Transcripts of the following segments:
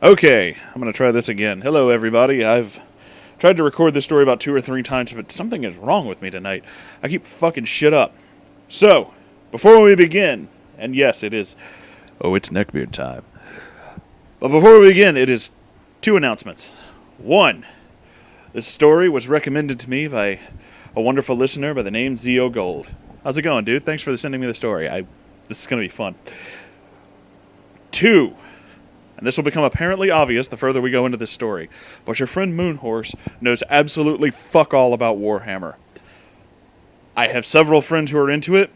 Okay, I'm going to try this again. Hello, everybody. I've tried to record this story about 2 or 3 times, but something is wrong with me tonight. I keep fucking shit up. So, before we begin, and yes, it is... Oh, it's Neckbeard time. But before we begin, it is 2 announcements. 1, this story was recommended to me by a wonderful listener by the name Zio Gold. How's it going, dude? Thanks for sending me the story. This is going to be fun. 2, and this will become apparently obvious the further we go into this story, but your friend Moonhorse knows absolutely fuck all about Warhammer. I have several friends who are into it.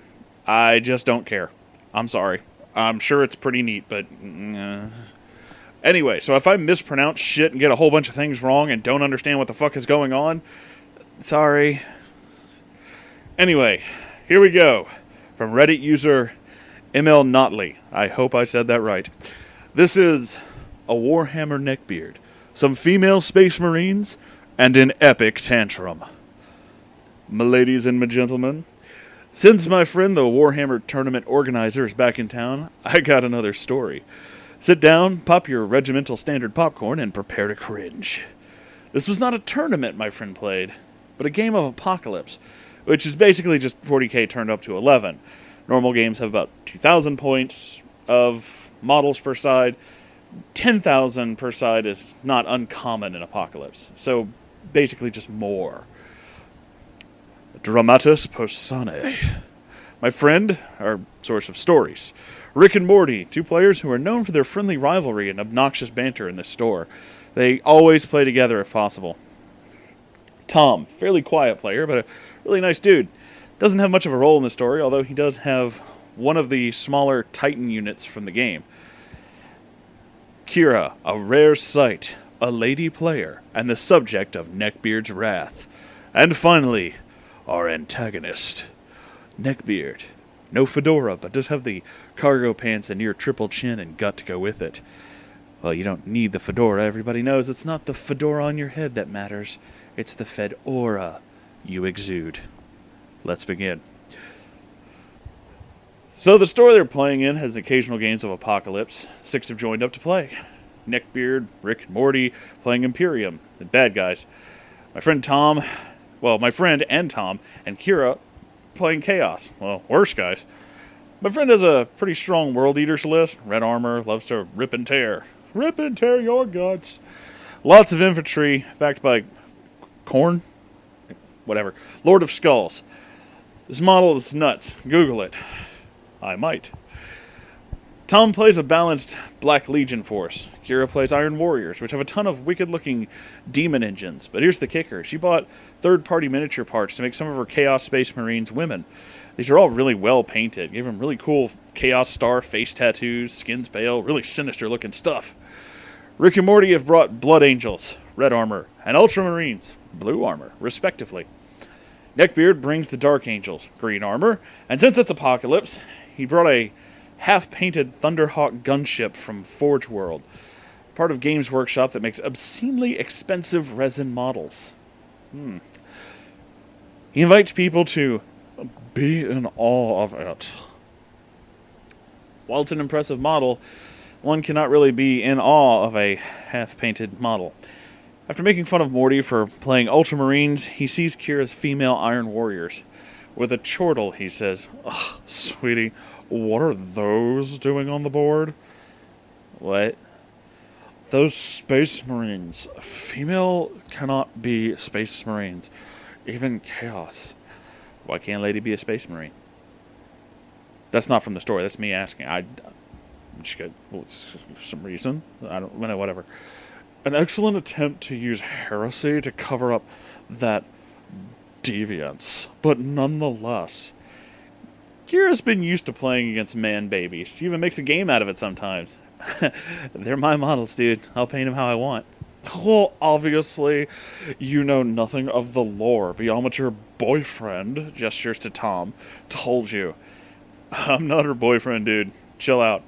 I just don't care. I'm sorry. I'm sure it's pretty neat, but... Anyway, so if I mispronounce shit and get a whole bunch of things wrong and don't understand what the fuck is going on, sorry. Anyway, here we go. From Reddit user ML Notley. I hope I said that right. This is a Warhammer Neckbeard, some female space marines, and an epic tantrum. M'ladies and m'gentlemen, since my friend the Warhammer tournament organizer is back in town, I got another story. Sit down, pop your regimental standard popcorn, and prepare to cringe. This was not a tournament my friend played, but a game of Apocalypse, which is basically just 40k turned up to 11. Normal games have about 2,000 points of models per side. 10,000 per side is not uncommon in Apocalypse, so basically just more. Dramatis Personae. My friend, our source of stories. Rick and Morty, 2 players who are known for their friendly rivalry and obnoxious banter in this store. They always play together if possible. Tom, fairly quiet player, but a really nice dude. Doesn't have much of a role in the story, although he does have one of the smaller Titan units from the game. Kira, a rare sight, a lady player, and the subject of Neckbeard's wrath. And finally, our antagonist, Neckbeard. No fedora, but does have the cargo pants and near triple chin and gut to go with it. Well, you don't need the fedora. Everybody knows it's not the fedora on your head that matters. It's the fed-aura you exude. Let's begin. So the store they're playing in has occasional games of Apocalypse. 6 have joined up to play. Neckbeard, Rick, and Morty playing Imperium, the bad guys. My friend and Tom, and Kira playing Chaos. Well, worse guys. My friend has a pretty strong World Eaters list. Red armor, loves to rip and tear. Rip and tear your guts. Lots of infantry, backed by Korn? Whatever. Lord of Skulls. This model is nuts. Google it. I might. Tom plays a balanced Black Legion force. Kira plays Iron Warriors, which have a ton of wicked-looking demon engines. But here's the kicker. She bought third-party miniature parts to make some of her Chaos Space Marines women. These are all really well painted. Gave them really cool Chaos Star face tattoos, skins pale, really sinister-looking stuff. Rick and Morty have brought Blood Angels, red armor, and Ultramarines, blue armor, respectively. Neckbeard brings the Dark Angels, green armor, and since it's Apocalypse, he brought a half-painted Thunderhawk gunship from Forge World, part of Games Workshop that makes obscenely expensive resin models. He invites people to be in awe of it. While it's an impressive model, one cannot really be in awe of a half-painted model. After making fun of Morty for playing Ultramarines, he sees Kira's female Iron Warriors. With a chortle, he says, "Ugh, sweetie, what are those doing on the board?" "What?" "Those Space Marines. Female cannot be Space Marines. Even Chaos." "Why can't a lady be a Space Marine?" That's not from the story. That's me asking. I'm just good. Well, some reason. I don't know, whatever. "An excellent attempt to use heresy to cover up that deviance, but nonetheless." Kira's been used to playing against man-babies. She even makes a game out of it sometimes. "They're my models, dude. I'll paint them how I want." "Well, obviously, you know nothing of the lore beyond what your boyfriend," gestures to Tom, "told you." "I'm not her boyfriend, dude. Chill out."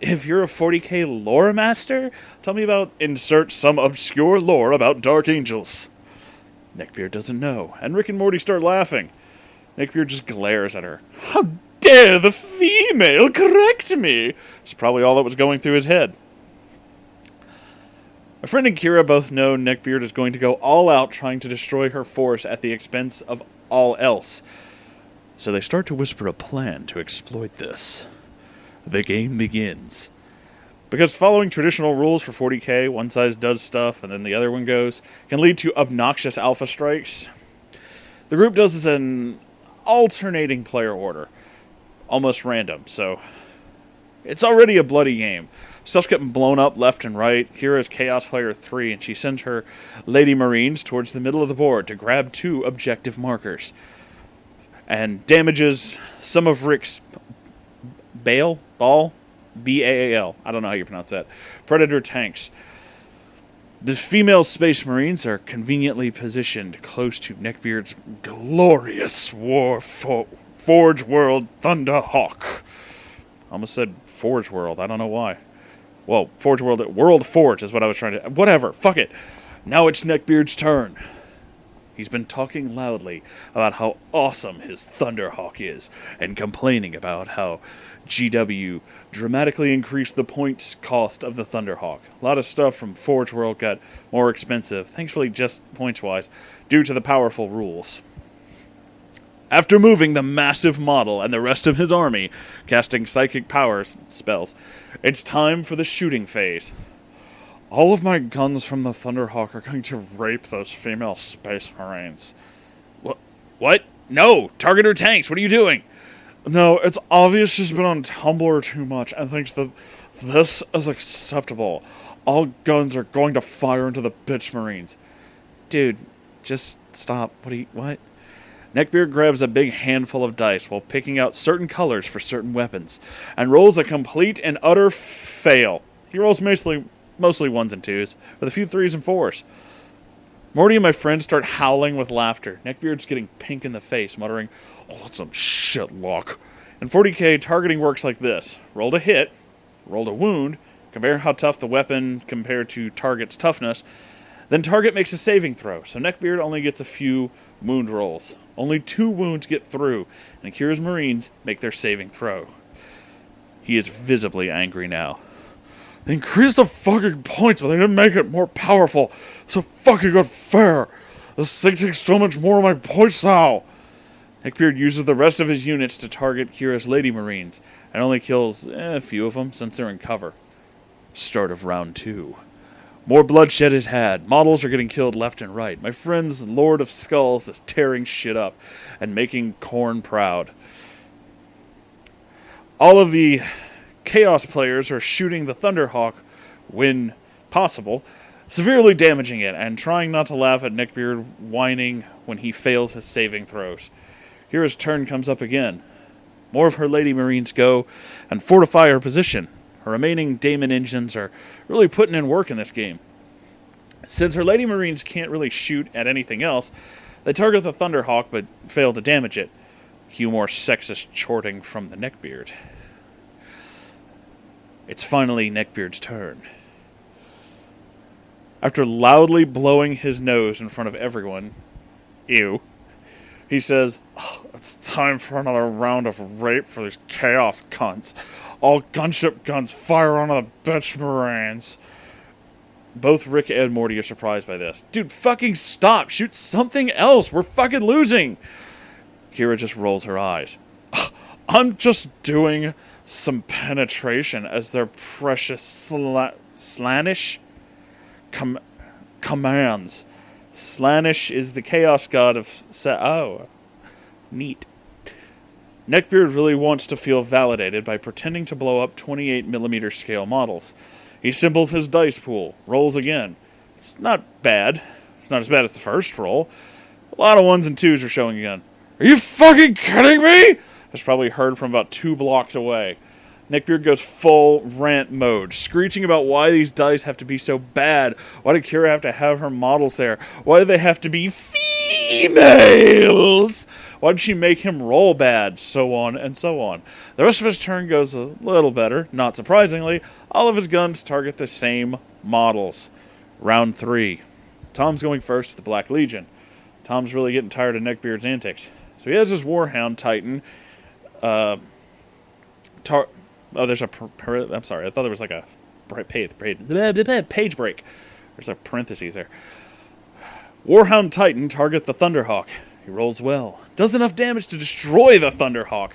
"If you're a 40k lore master, tell me about insert some obscure lore about Dark Angels." Neckbeard doesn't know, and Rick and Morty start laughing. Neckbeard just glares at her. "How dare the female correct me?" It's probably all that was going through his head. My friend and Kira both know Neckbeard is going to go all out trying to destroy her force at the expense of all else. So they start to whisper a plan to exploit this. The game begins. Because following traditional rules for 40k, one side does stuff and then the other one goes, can lead to obnoxious alpha strikes. The group does this in alternating player order. Almost random, so it's already a bloody game. Stuff's getting blown up left and right. Kira's Chaos Player 3, and she sends her Lady Marines towards the middle of the board to grab 2 objective markers. And damages some of Rick's Ball? B-A-A-L. I don't know how you pronounce that. Predator tanks. The female Space Marines are conveniently positioned close to Neckbeard's glorious Forge World Thunderhawk. I almost said Forge World. I don't know why. Well, Forge World... World Forge is what I was trying to... Whatever. Fuck it. Now it's Neckbeard's turn. He's been talking loudly about how awesome his Thunderhawk is, and complaining about how GW dramatically increased the points cost of the Thunderhawk. A lot of stuff from Forge World got more expensive, thankfully just points-wise, due to the powerful rules. After moving the massive model and the rest of his army, casting psychic powers spells, it's time for the shooting phase. All of my guns from the Thunderhawk are going to rape those female Space Marines. What? No! Target her tanks! What are you doing? No, it's obvious she's been on Tumblr too much and thinks that this is acceptable. All guns are going to fire into the bitch Marines. Dude, just stop. What? Neckbeard grabs a big handful of dice while picking out certain colors for certain weapons, and rolls a complete and utter fail. He rolls mostly 1s and 2s, with a few 3s and 4s. Morty and my friends start howling with laughter. Neckbeard's getting pink in the face, muttering, "Oh, that's some shit luck." In 40k, targeting works like this. Rolled a hit, rolled a wound, compare how tough the weapon compared to target's toughness, then target makes a saving throw, so Neckbeard only gets a few wound rolls. Only 2 wounds get through, and Kira's Marines make their saving throw. He is visibly angry now. They increased the fucking points, but they didn't make it more powerful. So fucking unfair. This thing takes so much more of my points now. Neckbeard uses the rest of his units to target Kira's Lady Marines, and only kills a few of them since they're in cover. Start of round 2. More bloodshed is had. Models are getting killed left and right. My friend's Lord of Skulls is tearing shit up and making Khorne proud. All of the Chaos players are shooting the Thunderhawk when possible, severely damaging it, and trying not to laugh at Neckbeard whining when he fails his saving throws. Here his turn comes up again. More of her Lady Marines go and fortify her position. Her remaining Daemon engines are really putting in work in this game. Since her Lady Marines can't really shoot at anything else, they target the Thunderhawk but fail to damage it. Cue more sexist chorting from the Neckbeard. It's finally Neckbeard's turn. After loudly blowing his nose in front of everyone, ew, he says, "It's time for another round of rape for these chaos cunts. All gunship guns fire onto the bitch Marines." Both Rick and Morty are surprised by this. Dude, fucking stop! Shoot something else! We're fucking losing! Kira just rolls her eyes. I'm just doing some penetration as their precious Slaanesh commands. Slaanesh is the chaos god of... Oh, neat. Neckbeard really wants to feel validated by pretending to blow up 28mm scale models. He symbols his dice pool, rolls again. It's not bad. It's not as bad as the first roll. A lot of 1s and 2s are showing again. Are you fucking kidding me? That's probably heard from about 2 blocks away. Neckbeard goes full rant mode, screeching about why these dice have to be so bad. Why did Kira have to have her models there? Why do they have to be females? Why did she make him roll bad? So on and so on. The rest of his turn goes a little better. Not surprisingly, all of his guns target the same models. Round 3. Tom's going first to the Black Legion. Tom's really getting tired of Neckbeard's antics. So he has his Warhound Titan. There's a... I'm sorry, I thought there was like a page break. There's a parentheses there. Warhound Titan target the Thunderhawk. He rolls well. Does enough damage to destroy the Thunderhawk.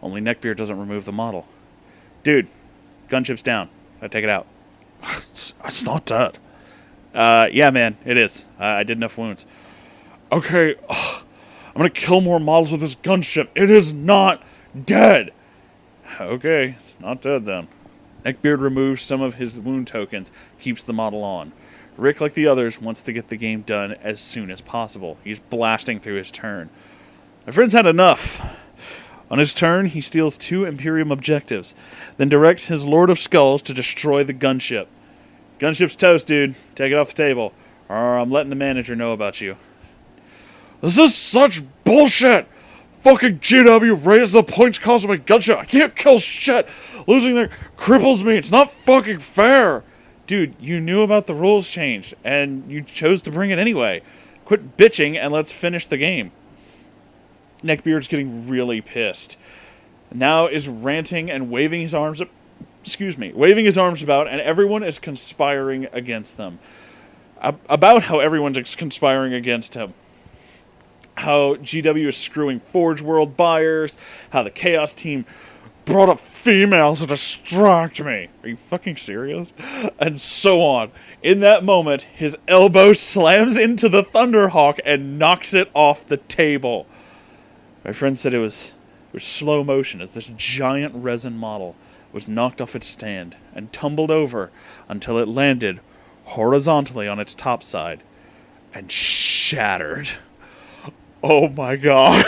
Only Neckbeard doesn't remove the model. Dude, gunship's down. I take it out. It's not dead. Yeah, man, it is. I did enough wounds. Okay, I'm gonna kill more models with this gunship. It is not dead. Okay, it's not dead then. Neckbeard removes some of his wound tokens, keeps the model on. Rick, like the others, wants to get the game done as soon as possible. He's blasting through his turn. My friend's had enough. On his turn, he steals 2 Imperium objectives, then directs his Lord of Skulls to destroy the gunship. Gunship's toast, dude. Take it off the table, or I'm letting the manager know about you. This is such bullshit! Fucking GW raised the points cost of my gunship. I can't kill shit. Losing there cripples me. It's not fucking fair. Dude, you knew about the rules change, and you chose to bring it anyway. Quit bitching and let's finish the game. Neckbeard's getting really pissed. Now is ranting and waving his arms waving his arms about, and everyone is conspiring against them. About how everyone's conspiring against him. How GW is screwing Forge World buyers, how the Chaos team brought up females to distract me. Are you fucking serious? And so on. In that moment, his elbow slams into the Thunderhawk and knocks it off the table. My friend said it was slow motion as this giant resin model was knocked off its stand and tumbled over until it landed horizontally on its top side and shattered. Oh my god.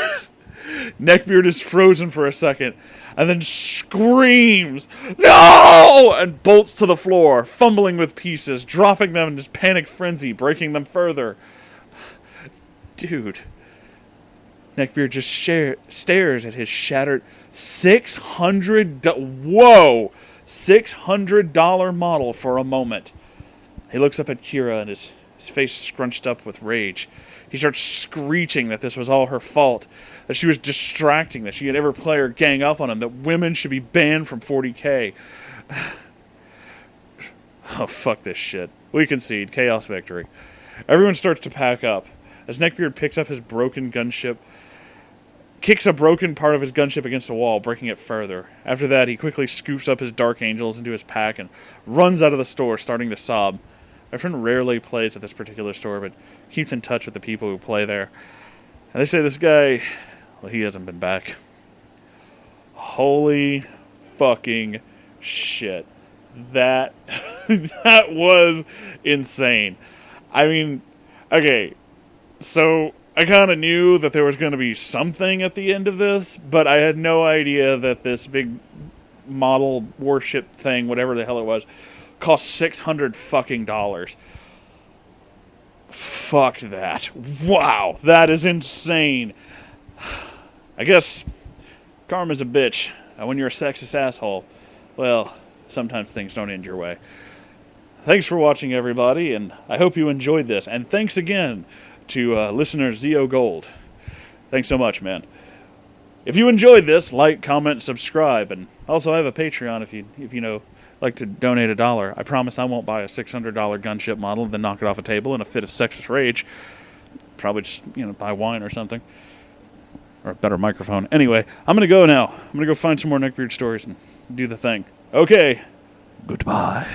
Neckbeard is frozen for a second and then screams, "No!" and bolts to the floor, fumbling with pieces, dropping them in his panicked frenzy, breaking them further. Dude. Neckbeard just stares at his shattered $600 model for a moment. He looks up at Kira and his face scrunched up with rage. He starts screeching that this was all her fault, that she was distracting, that she had every player gang up on him, that women should be banned from 40k. Oh, fuck this shit. We concede. Chaos victory. Everyone starts to pack up. As Neckbeard picks up his broken gunship, kicks a broken part of his gunship against the wall, breaking it further. After that, he quickly scoops up his Dark Angels into his pack and runs out of the store, starting to sob. My friend rarely plays at this particular store, but keeps in touch with the people who play there. And they say this guy, well, he hasn't been back. Holy fucking shit. That was insane. I mean, okay, so I kind of knew that there was going to be something at the end of this, but I had no idea that this big model warship thing, whatever the hell it was, cost $600 fucking dollars. Fuck that. Wow, that is insane. I guess karma's a bitch. And when you're a sexist asshole, well, sometimes things don't end your way. Thanks for watching, everybody, and I hope you enjoyed this. And thanks again to listener Zeo Gold. Thanks so much, man. If you enjoyed this, like, comment, subscribe, and also I have a Patreon if you like to donate $1. I promise I won't buy a $600 gunship model and then knock it off a table in a fit of sexist rage. Probably just, buy wine or something. Or a better microphone. Anyway, I'm going to go now. I'm going to go find some more Neckbeard stories and do the thing. Okay. Goodbye.